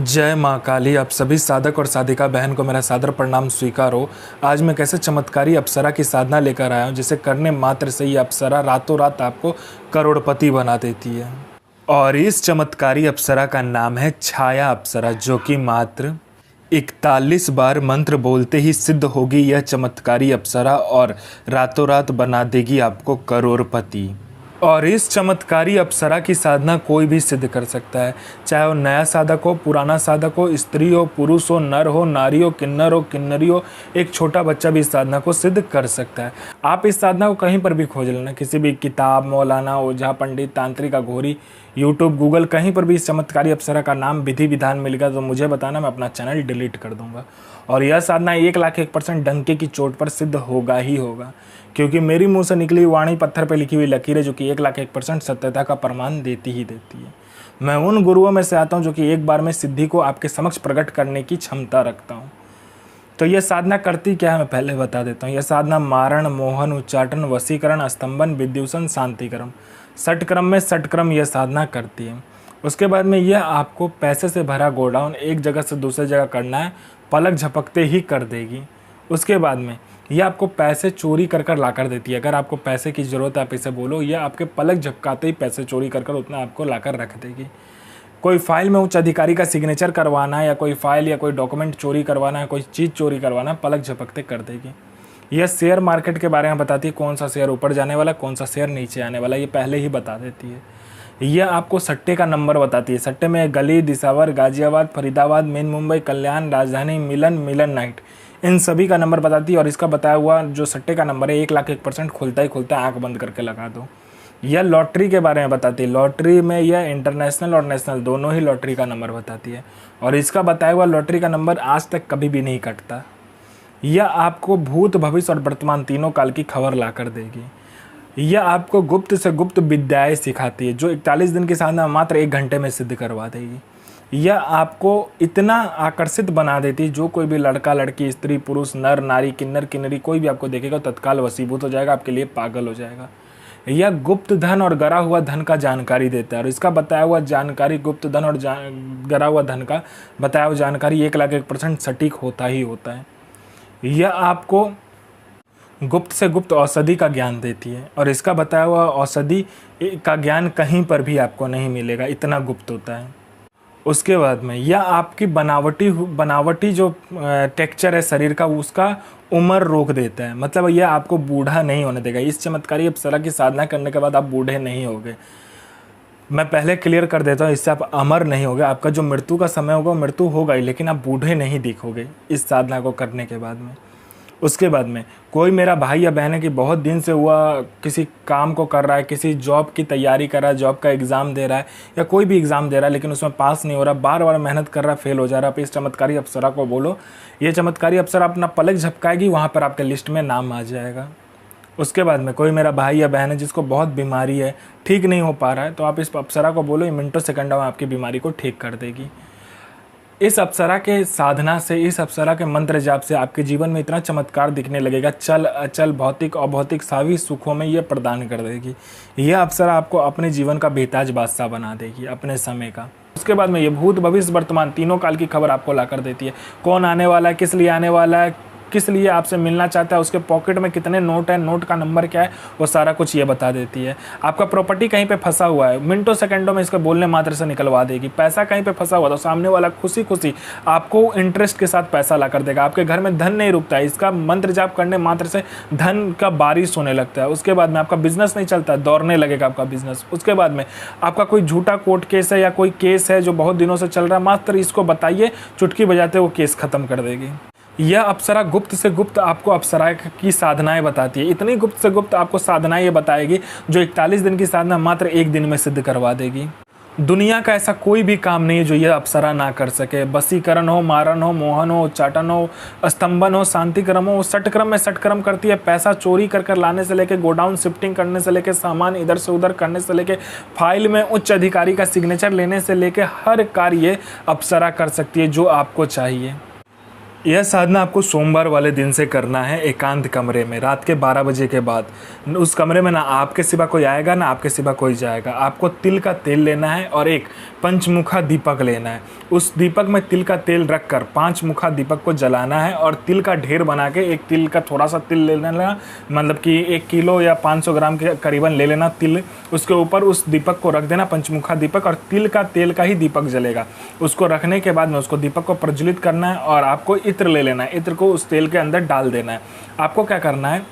जय माँ काली। आप सभी साधक और साधिका बहन को मेरा सादर प्रणाम स्वीकार हो। आज मैं कैसे चमत्कारी अप्सरा की साधना लेकर आया हूँ जिसे करने मात्र से ही अप्सरा रातों रात आपको करोड़पति बना देती है। और इस चमत्कारी अप्सरा का नाम है छाया अप्सरा, जो कि मात्र 41 बार मंत्र बोलते ही सिद्ध होगी यह चमत्कारी अप्सरा और रातों रात बना देगी आपको करोड़पति। और इस चमत्कारी अप्सरा की साधना कोई भी सिद्ध कर सकता है, चाहे वो नया साधक हो, पुराना साधक हो, स्त्री हो, पुरुष हो, नर हो, नारी हो, किन्नरी हो, एक छोटा बच्चा भी इस साधना को सिद्ध कर सकता है। आप इस साधना को कहीं पर भी खोज लेना, किसी भी किताब, मौलाना, ओझा, पंडित, तांत्रिक, अघोरी, यूट्यूब, गूगल, कहीं पर भी इस चमत्कारी अप्सरा का नाम विधि विधान मिलेगा तो मुझे बताना, मैं अपना चैनल डिलीट कर दूंगा। और यह साधना 1,01% डंके की चोट पर सिद्ध होगा ही होगा, क्योंकि मेरी मुंह से निकली वाणी पत्थर पर लिखी हुई लकीरें जो कि 1,01% सत्यता का प्रमाण देती ही देती है। मैं उन गुरुओं में से आता हूं जो कि एक बार में सिद्धि को आपके समक्ष प्रकट करने की क्षमता रखता हूं। तो यह साधना करती क्या है मैं पहले बता देता हूँ। यह साधना मारण, मोहन, उच्चाटन, वशीकरण, स्तंभन, विद्युषण, शांतिक्रम, षटक्रम में षटक्रम यह साधना करती है। उसके बाद में यह आपको पैसे से भरा गोडाउन एक जगह से दूसरी जगह करना है, पलक झपकते ही कर देगी। उसके बाद में यह आपको पैसे चोरी कर कर ला कर देती है। अगर आपको पैसे की ज़रूरत है आप इसे बोलो, यह आपके पलक झपकाते ही पैसे चोरी कर कर उतना आपको ला कर रख देगी। कोई फाइल में उच्च अधिकारी का सिग्नेचर करवाना है या कोई फाइल या कोई डॉक्यूमेंट चोरी करवाना है, कोई चीज़ चोरी करवाना है, पलक झपकते कर देगी। यह शेयर मार्केट के बारे में बताती है, कौन सा शेयर ऊपर जाने वाला, कौन सा शेयर नीचे आने वाला, ये पहले ही बता देती है। यह आपको सट्टे का नंबर बताती है। सट्टे में गली, दिसावर, गाजियाबाद, फरीदाबाद, मेन मुंबई, कल्याण, राजधानी, मिलन नाइट, इन सभी का नंबर बताती है। और इसका बताया हुआ जो सट्टे का नंबर है 1,01% खुलता ही खुलता है, आँख बंद करके लगा दो। यह लॉटरी के बारे में बताती है। लॉटरी में यह इंटरनेशनल और नेशनल दोनों ही लॉटरी का नंबर बताती है। और इसका बताया हुआ लॉटरी का नंबर आज तक कभी भी नहीं कटता। यह आपको भूत, भविष्य और वर्तमान तीनों काल की खबर ला कर देगी। यह आपको गुप्त से गुप्त विद्याएं सिखाती है, जो 41 दिन की साधना मात्र 1 घंटे में सिद्ध करवा देगी। यह आपको इतना आकर्षित बना देती है, जो कोई भी लड़का, लड़की, स्त्री, पुरुष, नर, नारी, किन्नरी कोई भी आपको देखेगा तत्काल वशीभूत हो जाएगा, आपके लिए पागल हो जाएगा। यह गुप्त धन और गरा हुआ धन का जानकारी देता है। और इसका बताया हुआ जानकारी, गुप्त धन और गरा हुआ धन का बताया हुआ जानकारी 1,01% सटीक होता ही होता है। यह आपको गुप्त से गुप्त औषधि का ज्ञान देती है। और इसका बताया हुआ औषधि का ज्ञान कहीं पर भी आपको नहीं मिलेगा, इतना गुप्त होता है। उसके बाद में यह आपकी बनावटी जो टेक्सचर है शरीर का, उसका उम्र रोक देता है। मतलब यह आपको बूढ़ा नहीं होने देगा। इस चमत्कारी अप्सरा की साधना करने के बाद आप बूढ़े नहीं होगे। मैं पहले क्लियर कर देता हूँ, इससे आप अमर नहीं होगे। आपका जो मृत्यु का समय होगा मृत्यु होगा ही, लेकिन आप बूढ़े नहीं दिखोगे इस साधना को करने के बाद में। उसके बाद में कोई मेरा भाई या बहन है कि बहुत दिन से हुआ किसी काम को कर रहा है, किसी जॉब की तैयारी कर रहा है, जॉब का एग्ज़ाम दे रहा है या कोई भी एग्ज़ाम दे रहा है, लेकिन उसमें पास नहीं हो रहा, बार बार मेहनत कर रहा है, फेल हो जा रहा है। आप इस चमत्कारी अप्सरा को बोलो, ये चमत्कारी अप्सरा अपना पलक झपकाएगी, वहाँ पर आपके लिस्ट में नाम आ जाएगा। उसके बाद में कोई मेरा भाई या बहन है जिसको बहुत बीमारी है, ठीक नहीं हो पा रहा है, तो आप इस अप्सरा को बोलो, ये मिनटों सेकंडों में आपकी बीमारी को ठीक कर देगी। इस अप्सरा के साधना से, इस अप्सरा के मंत्र जाप से आपके जीवन में इतना चमत्कार दिखने लगेगा, चल अचल, भौतिक अभौतिक सभी सुखों में ये प्रदान कर देगी। यह अप्सरा आपको अपने जीवन का बेताज बादशाह बना देगी, अपने समय का। उसके बाद में ये भूत, भविष्य, वर्तमान तीनों काल की खबर आपको ला कर देती है। कौन आने वाला है, किस लिए आने वाला है, किस लिए आपसे मिलना चाहता है, उसके पॉकेट में कितने नोट है, नोट का नंबर क्या है, वो सारा कुछ ये बता देती है। आपका प्रॉपर्टी कहीं पे फंसा हुआ है, मिनटों सेकंडों में इसको बोलने मात्र से निकलवा देगी। पैसा कहीं पे फंसा हुआ तो सामने वाला खुशी खुशी आपको इंटरेस्ट के साथ पैसा ला कर देगा। आपके घर में धन नहीं रुकता है, इसका मंत्र जाप करने मात्र से धन का बारिश होने लगता है। उसके बाद में आपका बिजनेस नहीं चलता, दौड़ने लगेगा आपका बिजनेस। उसके बाद में आपका कोई झूठा कोर्ट केस है या कोई केस है जो बहुत दिनों से चल रहा है, मात्र इसको बताइए, चुटकी बजाते वो केस खत्म कर देगी। यह अप्सरा गुप्त से गुप्त आपको अप्सरा की साधनाएं बताती है। इतनी गुप्त से गुप्त आपको साधनाएं ये बताएगी जो 41 दिन की साधना मात्र 1 दिन में सिद्ध करवा देगी। दुनिया का ऐसा कोई भी काम नहीं है जो यह अप्सरा ना कर सके। वशीकरण हो, मारण हो, मोहन हो, उच्चाटन हो, स्तंभन हो, शांतिक्रम हो, षटक्रम में षटक्रम करती है। पैसा चोरी कर कर लाने से लेके, गोडाउन शिफ्टिंग करने से लेके, सामान इधर से उधर करने से लेके, फाइल में उच्च अधिकारी का सिग्नेचर लेने से लेके हर कार्य अप्सरा कर सकती है जो आपको चाहिए। यह साधना आपको सोमवार वाले दिन से करना है, एकांत कमरे में, रात के 12 बजे के बाद। उस कमरे में ना आपके सिवा कोई आएगा ना आपके सिवा कोई जाएगा। आपको तिल का तेल लेना है और एक पंचमुखा दीपक लेना है। उस दीपक में तिल का तेल रखकर 5 मुखा दीपक को जलाना है और तिल का ढेर बना के, एक तिल का थोड़ा सा तिल ले लेना, मतलब कि 1 किलो या 500 ग्राम के करीबन ले लेना तिल। उसके ऊपर उस दीपक को रख देना, पंचमुखा दीपक, और तिल का तेल का ही दीपक जलेगा। उसको रखने के बाद में उसको दीपक को प्रज्वलित करना है और आपको इत्र ले लेना है। इत्र को उस तेल के अंदर डाल देना है। आपको क्या करना है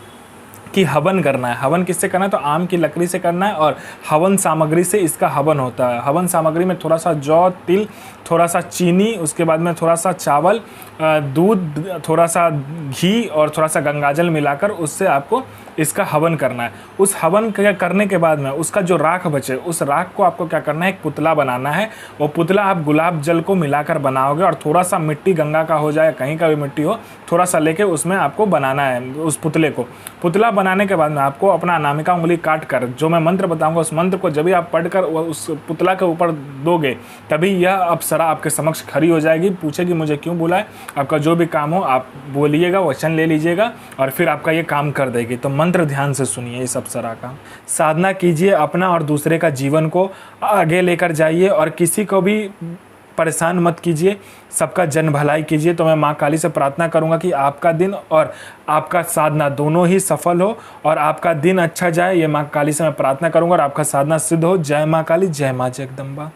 कि हवन करना है। हवन किससे करना है? तो आम की लकड़ी से करना है और हवन सामग्री से इसका हवन होता है। हवन सामग्री में थोड़ा सा जौ, तिल, थोड़ा सा चीनी, उसके बाद में थोड़ा सा चावल, दूध, थोड़ा सा घी और थोड़ा सा गंगाजल मिलाकर उससे आपको इसका हवन करना है। उस हवन करने के बाद में उसका जो राख बचे, उस राख को आपको क्या करना है, एक पुतला बनाना है। वो पुतला आप गुलाब जल को मिलाकर बनाओगे और थोड़ा सा मिट्टी, गंगा का हो जाए, कहीं का भी मिट्टी हो, थोड़ा सा लेके उसमें आपको बनाना है उस पुतले को। पुतला बनाने के बाद में आपको अपना अनामिका उंगली काट कर, जो मैं मंत्र बताऊंगा उस मंत्र को जब भी आप पढ़कर उस पुतला के ऊपर दोगे, तभी यह अप्सरा आपके समक्ष खड़ी हो जाएगी। पूछेगी मुझे क्यों बुलाए। आपका जो भी काम हो आप बोलिएगा, वचन ले लीजिएगा और फिर आपका ये काम कर देगी। तो मंत्र ध्यान से सुनिए इस अप्सरा का। साधना कीजिए, अपना और दूसरे का जीवन को आगे लेकर जाइए और किसी को भी परेशान मत कीजिए, सबका जन भलाई कीजिए। तो मैं माँ काली से प्रार्थना करूंगा कि आपका दिन और आपका साधना दोनों ही सफल हो और आपका दिन अच्छा जाए। ये माँ काली से मैं प्रार्थना करूंगा और आपका साधना सिद्ध हो। जय माँ काली, जय माँ जगदम्बा।